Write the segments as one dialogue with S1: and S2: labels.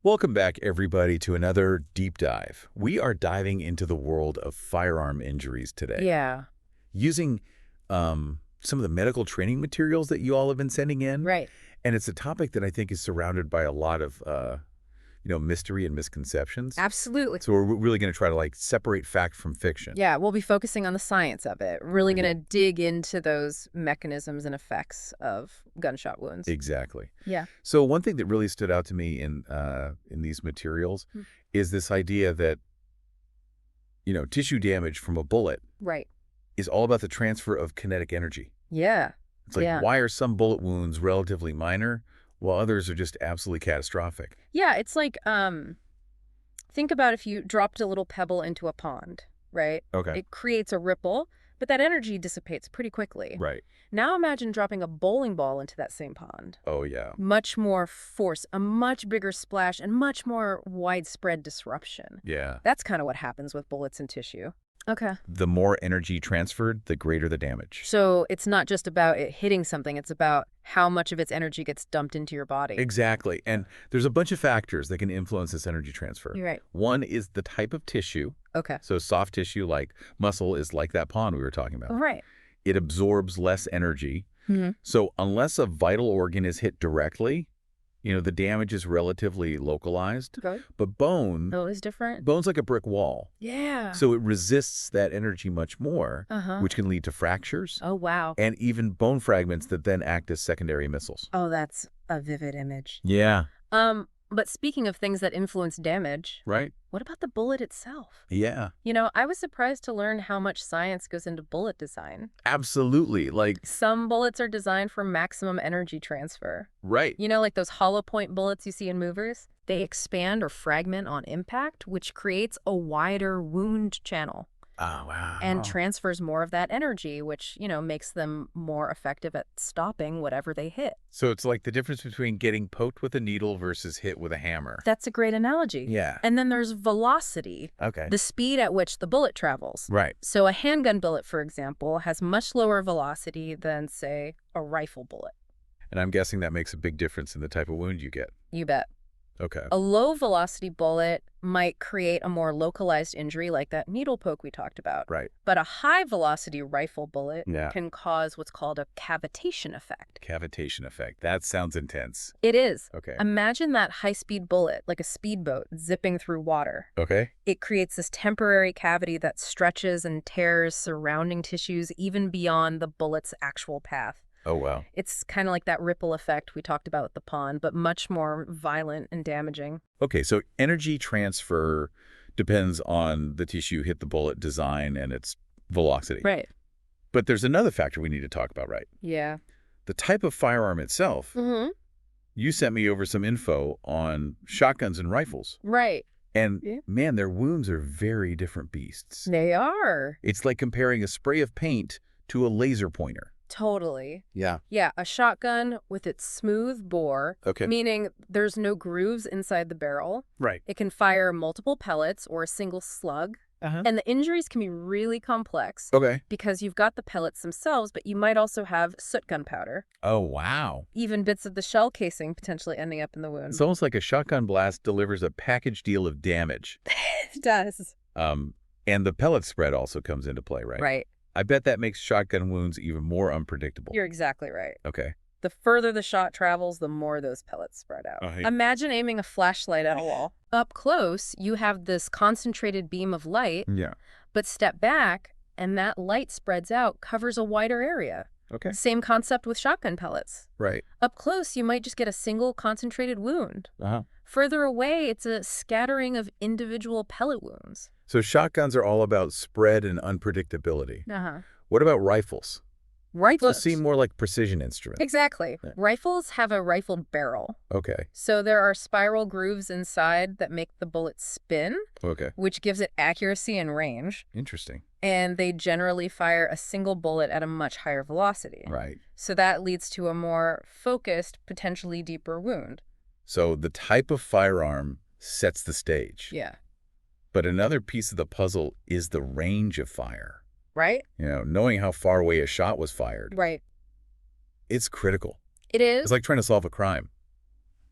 S1: Welcome back, everybody, to another deep dive. We are diving into the world of firearm injuries today,
S2: Yeah,
S1: using some of the medical training materials that you all have been sending in.
S2: right.
S1: And it's a topic that I think is surrounded by a lot of, mystery and misconceptions.
S2: Absolutely.
S1: So we're really going to try to, separate fact from fiction.
S2: Yeah, we'll be focusing on the science of it. Really going
S1: Yeah.
S2: to dig into those mechanisms and effects of gunshot wounds.
S1: Exactly.
S2: Yeah.
S1: So one thing that really stood out to me in these materials
S2: Hmm.
S1: is this idea that, tissue damage from a bullet
S2: Right.
S1: is all about the transfer of kinetic energy.
S2: Yeah.
S1: It's like,
S2: Yeah.
S1: why are some bullet wounds relatively minor while others are just absolutely catastrophic?
S2: Yeah, it's like think about if you dropped a little pebble into a pond, right?
S1: Okay.
S2: It creates a ripple, but that energy dissipates pretty quickly.
S1: Right.
S2: Now imagine dropping a bowling ball into that same pond.
S1: Oh, yeah.
S2: Much more force, a much bigger splash, and much more widespread disruption.
S1: Yeah.
S2: That's kind of what happens with bullets and tissue. Okay.
S1: The more energy transferred, the greater the damage.
S2: So it's not just about it hitting something, it's about how much of its energy gets dumped into your body.
S1: Exactly. And there's a bunch of factors that can influence this energy transfer.
S2: You're right.
S1: One is the type of tissue.
S2: Okay.
S1: So soft tissue like muscle is like that pond we were talking about.
S2: Right.
S1: It absorbs less energy.
S2: Mm-hmm.
S1: So unless a vital organ is hit directly, the damage is relatively localized.
S2: Good.
S1: But bone,
S2: Oh, it's different?
S1: bone's like a brick wall.
S2: Yeah.
S1: So it resists that energy much more,
S2: Uh-huh.
S1: which can lead to fractures
S2: Oh, wow.
S1: and even bone fragments that then act as secondary missiles.
S2: Oh, that's a vivid image.
S1: Yeah.
S2: But speaking of things that influence damage,
S1: Right?
S2: what about the bullet itself?
S1: Yeah.
S2: I was surprised to learn how much science goes into bullet design.
S1: Absolutely.
S2: Some bullets are designed for maximum energy transfer.
S1: Right.
S2: Like those hollow point bullets you see in movies? They expand or fragment on impact, which creates a wider wound channel
S1: Oh, wow.
S2: and transfers more of that energy, which, makes them more effective at stopping whatever they hit.
S1: So it's like the difference between getting poked with a needle versus hit with a hammer.
S2: That's a great analogy.
S1: Yeah.
S2: And then there's velocity,
S1: Okay.
S2: the speed at which the bullet travels.
S1: Right.
S2: So a handgun bullet, for example, has much lower velocity than, say, a rifle bullet.
S1: And I'm guessing that makes a big difference in the type of wound you get.
S2: You bet.
S1: Okay.
S2: A low-velocity bullet might create a more localized injury like that needle poke we talked about.
S1: Right.
S2: But a high-velocity rifle bullet
S1: Yeah.
S2: can cause what's called a cavitation effect.
S1: Cavitation effect. That sounds intense.
S2: It is.
S1: Okay.
S2: Imagine that high-speed bullet, like a speedboat, zipping through water.
S1: Okay.
S2: It creates this temporary cavity that stretches and tears surrounding tissues even beyond the bullet's actual path.
S1: Oh, wow.
S2: It's kind of like that ripple effect we talked about with the pond, but much more violent and damaging.
S1: Okay, so energy transfer depends on the tissue hit the bullet design and its velocity.
S2: Right.
S1: But there's another factor we need to talk about, right?
S2: Yeah.
S1: The type of firearm itself.
S2: Mm-hmm.
S1: You sent me over some info on shotguns and rifles.
S2: Right.
S1: And
S2: Yeah.
S1: man, their wounds are very different beasts.
S2: They are.
S1: It's like comparing a spray of paint to a laser pointer.
S2: Totally.
S1: Yeah.
S2: Yeah, a shotgun with its smooth bore,
S1: Okay.
S2: meaning there's no grooves inside the barrel.
S1: Right.
S2: It can fire multiple pellets or a single slug.
S1: Uh-huh.
S2: And the injuries can be really complex
S1: Okay.
S2: because you've got the pellets themselves, but you might also have soot gunpowder,
S1: Oh, wow.
S2: even bits of the shell casing potentially ending up in the wound.
S1: It's almost like a shotgun blast delivers a package deal of damage.
S2: It does.
S1: And the pellet spread also comes into play, right?
S2: Right.
S1: I bet that makes shotgun wounds even more unpredictable.
S2: You're exactly right.
S1: Okay.
S2: The further the shot travels, the more those pellets spread out.
S1: Oh, hey.
S2: Imagine aiming a flashlight at a wall. Up close, you have this concentrated beam of light,
S1: Yeah.
S2: but step back, and that light spreads out, covers a wider area.
S1: Okay.
S2: Same concept with shotgun pellets.
S1: Right.
S2: Up close, you might just get a single concentrated wound.
S1: Uh-huh.
S2: Further away, it's a scattering of individual pellet wounds.
S1: So shotguns are all about spread and unpredictability.
S2: Uh-huh.
S1: What about rifles?
S2: Rifles
S1: Those seem more like precision instruments.
S2: Exactly.
S1: Yeah.
S2: Rifles have a rifled barrel.
S1: Okay.
S2: So there are spiral grooves inside that make the bullet spin,
S1: Okay.
S2: which gives it accuracy and range.
S1: Interesting.
S2: And they generally fire a single bullet at a much higher velocity.
S1: Right.
S2: So that leads to a more focused, potentially deeper wound.
S1: So the type of firearm sets the stage.
S2: Yeah.
S1: But another piece of the puzzle is the range of fire.
S2: Right?
S1: Knowing how far away a shot was fired,
S2: Right.
S1: it's critical.
S2: It is.
S1: It's like trying to solve a crime.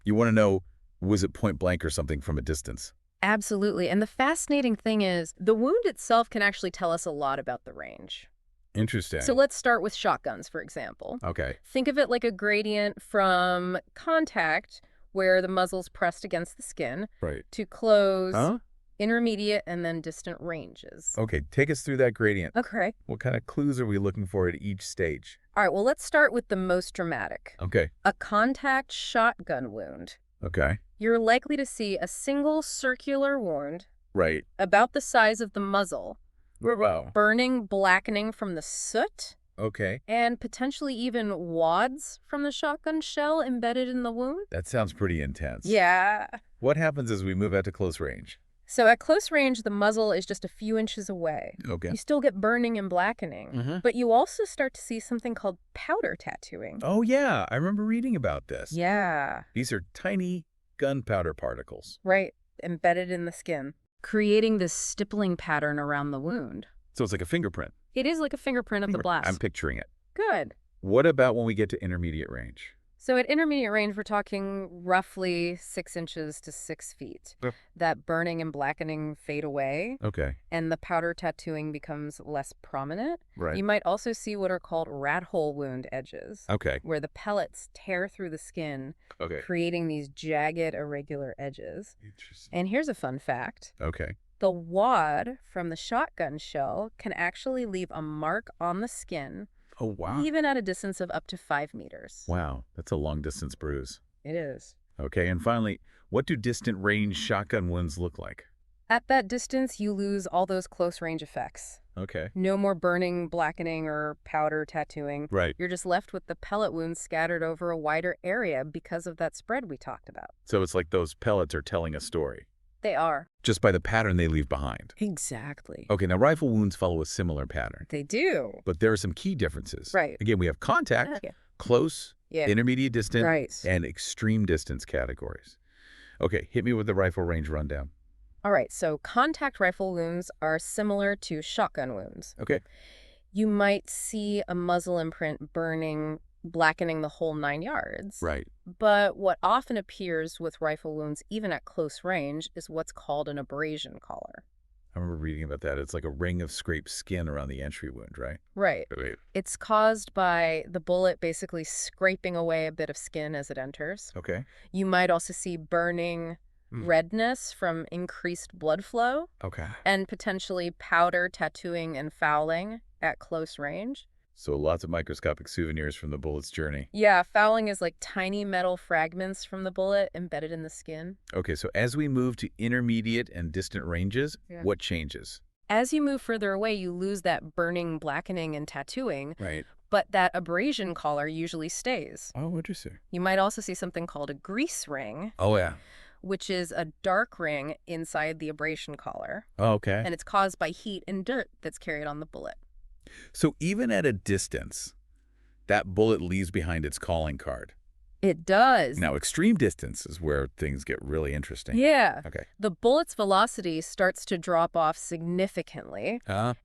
S1: You want to know Was it point blank or something from a distance?
S2: Absolutely. And the fascinating thing is, the wound itself can actually tell us a lot about the range. So
S1: Interesting.
S2: let's start with shotguns, for example.
S1: Okay.
S2: Think of it like a gradient from contact, where the muzzle's pressed against the skin,
S1: Right.
S2: to close,
S1: Huh?
S2: intermediate, and then distant ranges.
S1: Okay, take us through that gradient.
S2: Okay.
S1: What kind of clues are we looking for at each stage?
S2: All right, well, let's start with the most dramatic.
S1: Okay.
S2: A contact shotgun wound.
S1: Okay.
S2: You're likely to see a single circular wound
S1: Right.
S2: about the size of the muzzle,
S1: Wow.
S2: burning, blackening from the soot,
S1: Okay.
S2: and potentially even wads from the shotgun shell embedded in the wound.
S1: That sounds pretty intense.
S2: Yeah.
S1: What happens as we move out to close range?
S2: So at close range, the muzzle is just a few inches away.
S1: Okay.
S2: You still get burning and blackening, but you also start to see something called powder tattooing.
S1: Oh, yeah. I remember reading about this.
S2: Yeah,
S1: These are tiny gunpowder particles.
S2: right, embedded in the skin, creating this stippling pattern around the wound.
S1: So it's like a fingerprint.
S2: It is like a fingerprint of the blast.
S1: I'm picturing it.
S2: Good.
S1: What about when we get to intermediate range?
S2: So at intermediate range, we're talking roughly 6 inches to 6 feet.
S1: Yep.
S2: That burning and blackening fade away,
S1: Okay.
S2: and the powder tattooing becomes less prominent.
S1: Right.
S2: You might also see what are called rat hole wound edges,
S1: Okay.
S2: where the pellets tear through the skin,
S1: Okay.
S2: creating these jagged, irregular edges.
S1: Interesting.
S2: And here's a fun fact.
S1: Okay.
S2: The wad from the shotgun shell can actually leave a mark on the skin,
S1: Oh, wow.
S2: even at a distance of up to 5 meters.
S1: Wow. That's a long distance bruise.
S2: It is.
S1: Okay. And finally, what do distant range shotgun wounds look like?
S2: At that distance, you lose all those close range effects.
S1: Okay.
S2: No more burning, blackening, or powder tattooing.
S1: Right.
S2: You're just left with the pellet wounds scattered over a wider area because of that spread we talked about.
S1: So it's like those pellets are telling a story,
S2: They are.
S1: just by the pattern they leave behind.
S2: Exactly.
S1: Okay, now rifle wounds follow a similar pattern,
S2: They do.
S1: but there are some key differences.
S2: Right.
S1: Again, we have contact,
S2: Okay.
S1: close,
S2: Yeah.
S1: intermediate distant,
S2: Right.
S1: and extreme distance categories. Okay, hit me with the rifle range rundown.
S2: All right, so contact rifle wounds are similar to shotgun wounds.
S1: Okay.
S2: You might see a muzzle imprint burning, blackening the whole 9 yards.
S1: Right.
S2: But what often appears with rifle wounds, even at close range, is what's called an abrasion collar.
S1: I remember reading about that. It's like a ring of scraped skin around the entry wound, right?
S2: Right.
S1: Wait.
S2: It's caused by the bullet basically scraping away a bit of skin as it enters.
S1: Okay.
S2: You might also see burning redness from increased blood flow,
S1: Okay.
S2: and potentially powder tattooing and fouling at close range.
S1: So lots of microscopic souvenirs from the bullet's journey.
S2: Yeah, fouling is like tiny metal fragments from the bullet embedded in the skin.
S1: Okay, so as we move to intermediate and distant ranges,
S2: Yeah.
S1: what changes?
S2: As you move further away, you lose that burning, blackening, and tattooing,
S1: Right.
S2: but that abrasion collar usually stays.
S1: Oh, interesting.
S2: You might also see something called a grease ring,
S1: Oh, yeah.
S2: which is a dark ring inside the abrasion collar,
S1: Oh, okay.
S2: and it's caused by heat and dirt that's carried on the bullet.
S1: So even at a distance, that bullet leaves behind its calling card.
S2: It does.
S1: Now, extreme distance is where things get really interesting.
S2: Yeah.
S1: Okay.
S2: The bullet's velocity starts to drop off significantly,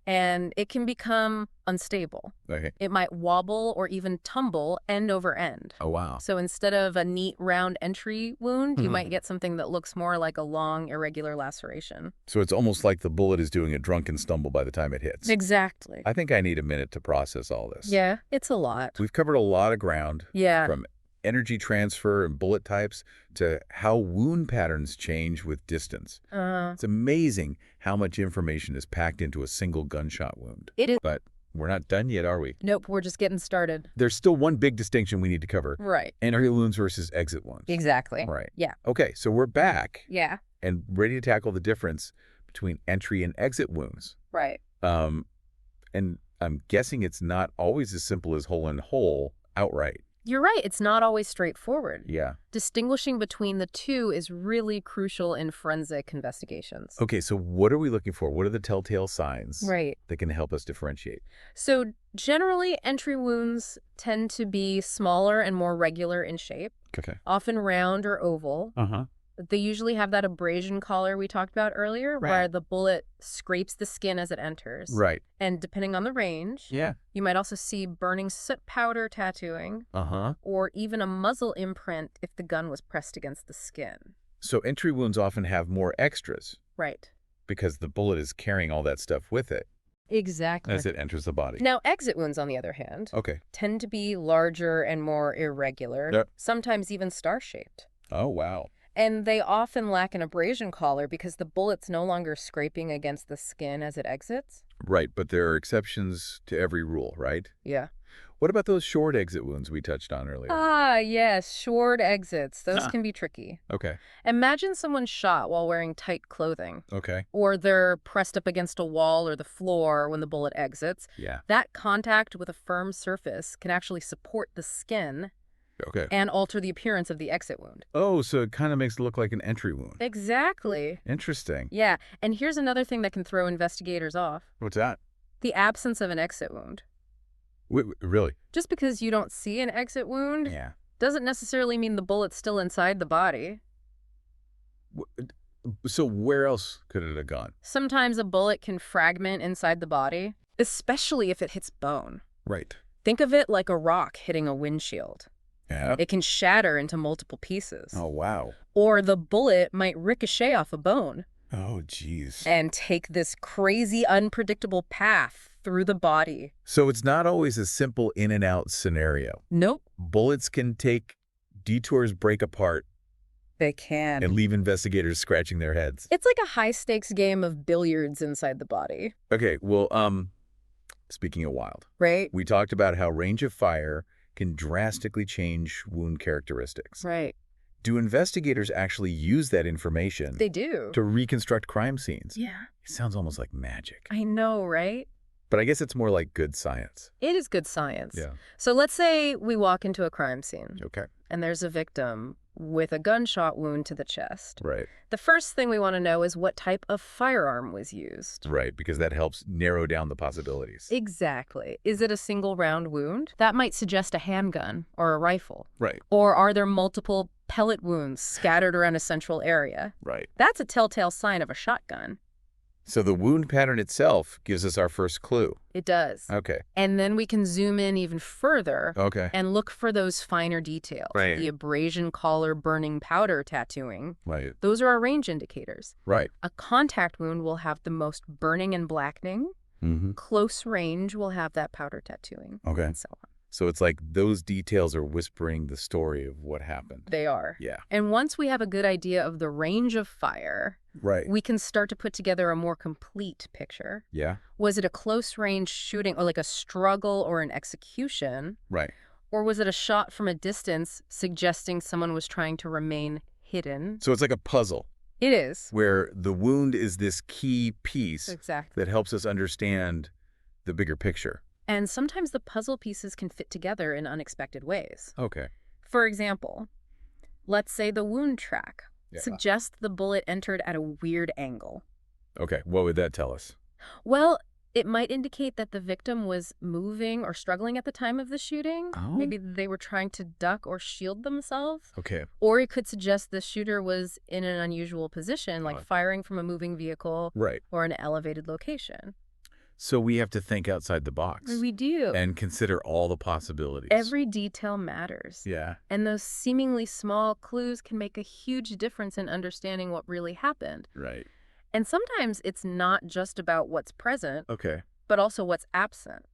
S2: and it can become unstable.
S1: Okay.
S2: It might wobble or even tumble end over end.
S1: Oh, wow.
S2: So instead of a neat round entry wound, you might get something that looks more like a long, irregular laceration.
S1: So it's almost like the bullet is doing a drunken stumble by the time it hits.
S2: Exactly.
S1: I think I need a minute to process all this.
S2: Yeah, it's a lot.
S1: We've covered a lot of ground.
S2: Yeah.
S1: From energy transfer and bullet types to how wound patterns change with distance. It's amazing how much information is packed into a single gunshot wound.
S2: It is.
S1: But we're not done yet, are we?
S2: Nope, we're just getting started.
S1: There's still one big distinction we need to cover.
S2: Right.
S1: Entry wounds versus exit wounds.
S2: Exactly.
S1: Right.
S2: Yeah.
S1: Okay, so we're back
S2: Yeah.
S1: and ready to tackle the difference between entry and exit wounds.
S2: Right.
S1: And I'm guessing it's not always as simple as hole in hole outright.
S2: You're right. It's not always straightforward.
S1: Yeah.
S2: Distinguishing between the two is really crucial in forensic investigations.
S1: Okay, so what are we looking for? What are the telltale signs
S2: Right.
S1: that can help us differentiate?
S2: So generally, entry wounds tend to be smaller and more regular in shape,
S1: Okay.
S2: often round or oval.
S1: Uh-huh.
S2: They usually have that abrasion collar we talked about earlier,
S1: Right.
S2: where the bullet scrapes the skin as it enters.
S1: Right.
S2: And depending on the range,
S1: Yeah.
S2: you might also see burning soot powder tattooing,
S1: Uh-huh.
S2: or even a muzzle imprint if the gun was pressed against the skin.
S1: So entry wounds often have more extras
S2: Right.
S1: because the bullet is carrying all that stuff with it
S2: Exactly.
S1: as it enters the body.
S2: Now, exit wounds, on the other hand,
S1: Okay.
S2: tend to be larger and more irregular,
S1: Yep.
S2: sometimes even star-shaped.
S1: Oh, wow.
S2: And they often lack an abrasion collar because the bullet's no longer scraping against the skin as it exits.
S1: Right, but there are exceptions to every rule, right?
S2: Yeah.
S1: What about those short exit wounds we touched on earlier?
S2: Ah, yes, short exits. Those
S1: Huh.
S2: can be tricky.
S1: Okay.
S2: Imagine someone shot while wearing tight clothing,
S1: Okay.
S2: or they're pressed up against a wall or the floor when the bullet exits.
S1: Yeah.
S2: That contact with a firm surface can actually support the skin
S1: Okay.
S2: and alter the appearance of the exit wound.
S1: Oh, so it kind of makes it look like an entry wound.
S2: Exactly.
S1: Interesting.
S2: Yeah, and here's another thing that can throw investigators off.
S1: What's that?
S2: The absence of an exit wound.
S1: Really?
S2: Just because you don't see an exit wound
S1: Yeah.
S2: doesn't necessarily mean the bullet's still inside the body.
S1: So where else could it have gone?
S2: Sometimes a bullet can fragment inside the body, especially if it hits bone.
S1: Right.
S2: Think of it like a rock hitting a windshield.
S1: Yeah.
S2: It can shatter into multiple pieces.
S1: Oh, wow.
S2: Or the bullet might ricochet off a bone
S1: Oh, geez.
S2: and take this crazy, unpredictable path through the body.
S1: So it's not always a simple in and out scenario.
S2: Nope.
S1: Bullets can take detours, break apart,
S2: They can.
S1: and leave investigators scratching their heads.
S2: It's like a high-stakes game of billiards inside the body,
S1: Okay, well, speaking of wild,
S2: right?
S1: we talked about how range of fire can drastically change wound characteristics.
S2: Right.
S1: Do investigators actually use that information
S2: They do.
S1: to reconstruct crime scenes?
S2: Yeah.
S1: It sounds almost like magic.
S2: I know, right?
S1: But I guess it's more like good science.
S2: It is good science.
S1: Yeah.
S2: So let's say we walk into a crime scene
S1: Okay.
S2: and there's a victim with a gunshot wound to the chest.
S1: Right.
S2: The first thing we want to know is what type of firearm was used.
S1: Right, because that helps narrow down the possibilities.
S2: Exactly. Is it a single round wound? That might suggest a handgun or a rifle.
S1: Right.
S2: Or are there multiple pellet wounds scattered around a central area?
S1: Right.
S2: That's a telltale sign of a shotgun.
S1: So the wound pattern itself gives us our first clue.
S2: It does.
S1: Okay.
S2: And then we can zoom in even further
S1: Okay.
S2: and look for those finer details.
S1: Right.
S2: The abrasion collar, burning powder tattooing.
S1: Right.
S2: Those are our range indicators.
S1: Right.
S2: A contact wound will have the most burning and blackening.
S1: Mm-hmm.
S2: Close range will have that powder tattooing.
S1: Okay.
S2: And so on.
S1: So it's like those details are whispering the story of what happened.
S2: They are.
S1: Yeah.
S2: And once we have a good idea of the range of fire,
S1: Right.
S2: we can start to put together a more complete picture.
S1: Yeah.
S2: Was it a close range shooting or like a struggle or an execution?
S1: Right.
S2: Or was it a shot from a distance suggesting someone was trying to remain hidden?
S1: So it's like a puzzle
S2: It is.
S1: where the wound is this key piece
S2: Exactly.
S1: that helps us understand the bigger picture.
S2: And sometimes the puzzle pieces can fit together in unexpected ways.
S1: Okay.
S2: For example, let's say the wound track suggests the bullet entered at a weird angle.
S1: Okay. What would that tell us?
S2: Well, it might indicate that the victim was moving or struggling at the time of the shooting.
S1: Oh.
S2: Maybe they were trying to duck or shield themselves.
S1: Okay.
S2: Or it could suggest the shooter was in an unusual position, like firing from a moving vehicle
S1: Right.
S2: or an elevated location.
S1: So we have to think outside the box
S2: We do.
S1: and consider all the possibilities.
S2: Every detail matters.
S1: Yeah.
S2: And those seemingly small clues can make a huge difference in understanding what really happened.
S1: Right.
S2: And sometimes it's not just about what's present,
S1: Okay.
S2: but also what's absent.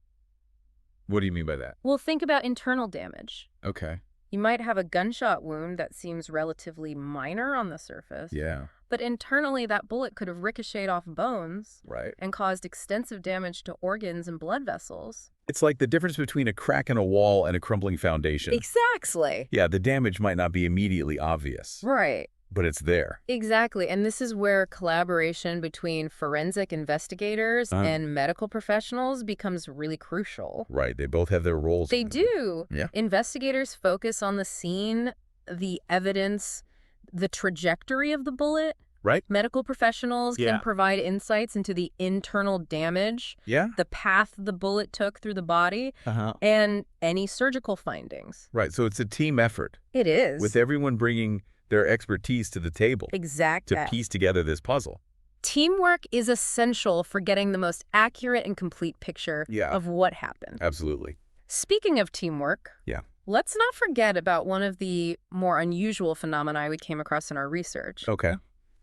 S1: What do you mean by that?
S2: Well, think about internal damage.
S1: Okay.
S2: You might have a gunshot wound that seems relatively minor on the surface,
S1: Yeah.
S2: but internally that bullet could have ricocheted off bones
S1: Right.
S2: and caused extensive damage to organs and blood vessels.
S1: It's like the difference between a crack in a wall and a crumbling foundation.
S2: Exactly.
S1: Yeah, the damage might not be immediately obvious,
S2: Right.
S1: but it's there.
S2: Exactly. And this is where collaboration between forensic investigators and medical professionals becomes really crucial.
S1: Right. They both have their roles.
S2: They do.
S1: Yeah.
S2: Investigators focus on the scene, the evidence, the trajectory of the bullet.
S1: Right.
S2: Medical professionals
S1: Yeah.
S2: can provide insights into the internal damage,
S1: Yeah.
S2: the path the bullet took through the body,
S1: Uh-huh.
S2: and any surgical findings.
S1: Right. So it's a team effort
S2: It is.
S1: with everyone bringing their expertise to the table
S2: Exactly.
S1: to piece together this puzzle.
S2: Teamwork is essential for getting the most accurate and complete picture
S1: Yeah.
S2: of what happened.
S1: Absolutely.
S2: Speaking of teamwork,
S1: Yeah.
S2: Let's not forget about one of the more unusual phenomena we came across in our research.
S1: Okay.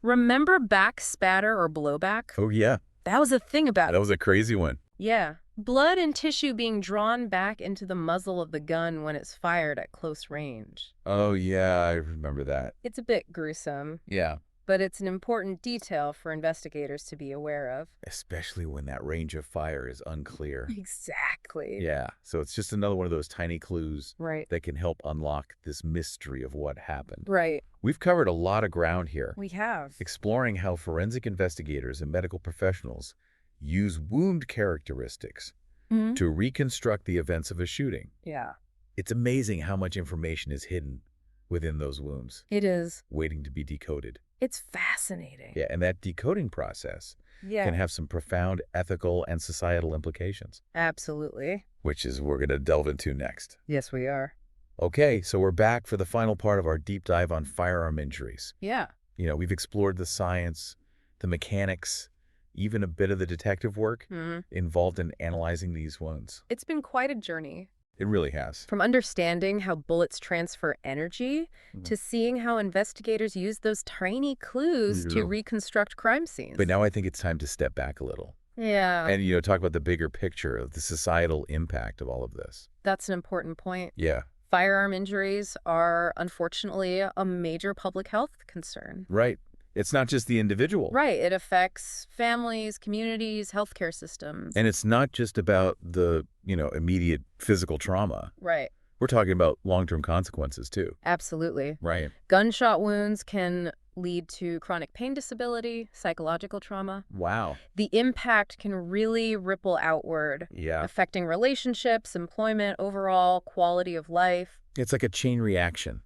S2: Remember back spatter or blowback?
S1: Oh, yeah.
S2: That was a thing about
S1: That was a crazy one.
S2: Yeah. Blood and tissue being drawn back into the muzzle of the gun when it's fired at close range.
S1: Oh, yeah, I remember that.
S2: It's a bit gruesome,
S1: Yeah.
S2: but it's an important detail for investigators to be aware of.
S1: Especially when that range of fire is unclear.
S2: Exactly.
S1: Yeah. So it's just another one of those tiny clues
S2: Right.
S1: that can help unlock this mystery of what happened.
S2: Right.
S1: We've covered a lot of ground here,
S2: We have.
S1: exploring how forensic investigators and medical professionals use wound characteristics to reconstruct the events of a shooting.
S2: Yeah.
S1: It's amazing how much information is hidden within those wounds,
S2: It is.
S1: waiting to be decoded.
S2: It's fascinating.
S1: Yeah, and that decoding process
S2: Yeah.
S1: can have some profound ethical and societal implications,
S2: Absolutely.
S1: which is we're going to delve into next.
S2: Yes, we are.
S1: Okay, so we're back for the final part of our deep dive on firearm injuries.
S2: Yeah.
S1: We've explored the science, the mechanics, even a bit of the detective work involved in analyzing these wounds.
S2: It's been quite a journey.
S1: It really has.
S2: From understanding how bullets transfer energy to seeing how investigators use those tiny clues to reconstruct crime scenes.
S1: But now I think it's time to step back a little
S2: Yeah.
S1: and, talk about the bigger picture of the societal impact of all of this.
S2: That's an important point.
S1: Yeah,
S2: Firearm injuries are, unfortunately, a major public health concern.
S1: right. It's not just the individual.
S2: Right. It affects families, communities, healthcare systems.
S1: And it's not just about the, immediate physical trauma.
S2: Right.
S1: We're talking about long-term consequences too.
S2: Absolutely.
S1: Right.
S2: Gunshot wounds can lead to chronic pain disability, psychological trauma.
S1: Wow.
S2: The impact can really ripple outward,
S1: Yeah.
S2: affecting relationships, employment, overall quality of life.
S1: It's like a chain reaction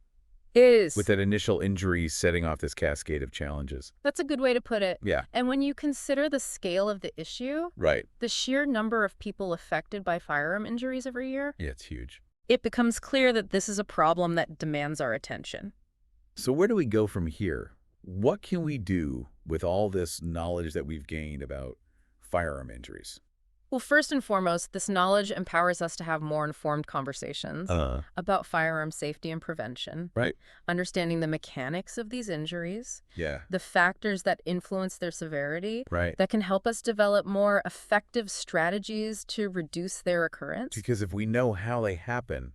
S2: Is.
S1: with that initial injury setting off this cascade of challenges.
S2: That's a good way to put it.
S1: Yeah.
S2: And when you consider the scale of the issue,
S1: Right.
S2: the sheer number of people affected by firearm injuries every year,
S1: Yeah, it's huge.
S2: it becomes clear that this is a problem that demands our attention.
S1: So where do we go from here? What can we do with all this knowledge that we've gained about firearm injuries?
S2: Well, first and foremost, this knowledge empowers us to have more informed conversations about firearm safety and prevention,
S1: Right.
S2: understanding the mechanics of these injuries,
S1: Yeah.
S2: the factors that influence their severity,
S1: Right.
S2: that can help us develop more effective strategies to reduce their occurrence.
S1: Because if we know how they happen,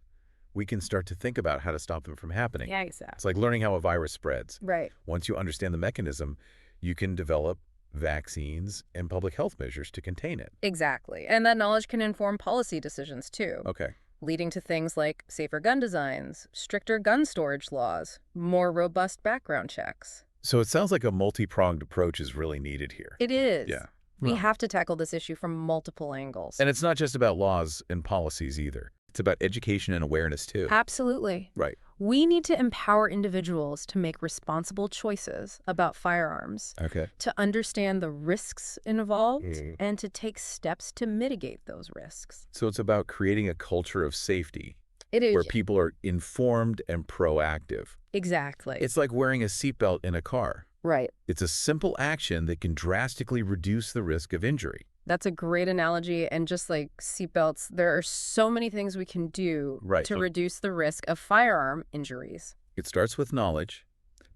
S1: we can start to think about how to stop them from happening.
S2: Yeah, exactly.
S1: It's like learning how a virus spreads.
S2: Right.
S1: Once you understand the mechanism, you can develop vaccines and public health measures to contain it.
S2: Exactly. And that knowledge can inform policy decisions, too,
S1: Okay.
S2: leading to things like safer gun designs, stricter gun storage laws, more robust background checks.
S1: So it sounds like a multi-pronged approach is really needed here.
S2: It is.
S1: Yeah.
S2: We
S1: Well.
S2: have to tackle this issue from multiple angles.
S1: And it's not just about laws and policies either. It's about education and awareness too.
S2: Absolutely.
S1: Right.
S2: We need to empower individuals to make responsible choices about firearms,
S1: Okay.
S2: to understand the risks involved,
S1: Mm.
S2: and to take steps to mitigate those risks.
S1: So it's about creating a culture of safety
S2: It is.
S1: where people are informed and proactive.
S2: Exactly.
S1: It's like wearing a seatbelt in a car.
S2: Right.
S1: It's a simple action that can drastically reduce the risk of injury.
S2: That's a great analogy. And just like seatbelts, there are so many things we can do
S1: Right.
S2: to
S1: So
S2: reduce the risk of firearm injuries.
S1: it starts with knowledge,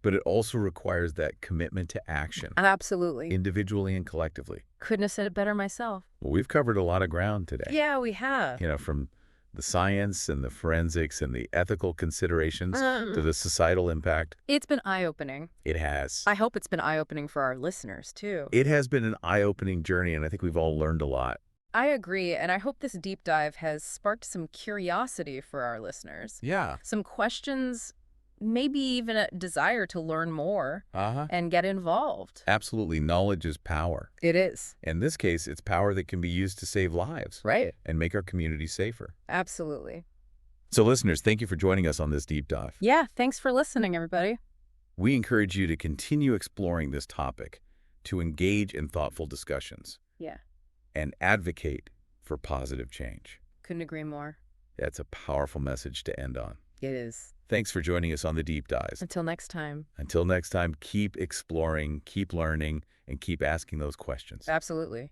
S1: but it also requires that commitment to action,
S2: Absolutely.
S1: individually and collectively.
S2: Couldn't have said it better myself.
S1: Well, we've covered a lot of ground today.
S2: Yeah, we have.
S1: From the science and the forensics and the ethical considerations to the societal impact.
S2: It's been eye-opening.
S1: It has.
S2: I hope it's been eye-opening for our listeners, too.
S1: It has been an eye-opening journey, and I think we've all learned a lot.
S2: I agree, and I hope this deep dive has sparked some curiosity for our listeners.
S1: Yeah.
S2: Some questions, maybe even a desire to learn more
S1: Uh-huh.
S2: and get involved.
S1: Absolutely. Knowledge is power.
S2: It is.
S1: In this case, it's power that can be used to save lives
S2: Right.
S1: and make our community safer.
S2: Absolutely.
S1: So listeners, thank you for joining us on this deep dive.
S2: Yeah, thanks for listening, everybody.
S1: We encourage you to continue exploring this topic, to engage in thoughtful discussions,
S2: Yeah,
S1: and advocate for positive change.
S2: couldn't agree more.
S1: That's a powerful message to end on.
S2: It is.
S1: Thanks for joining us on the Deep Dives.
S2: Until next time.
S1: Until next time, keep exploring, keep learning, and keep asking those questions.
S2: Absolutely.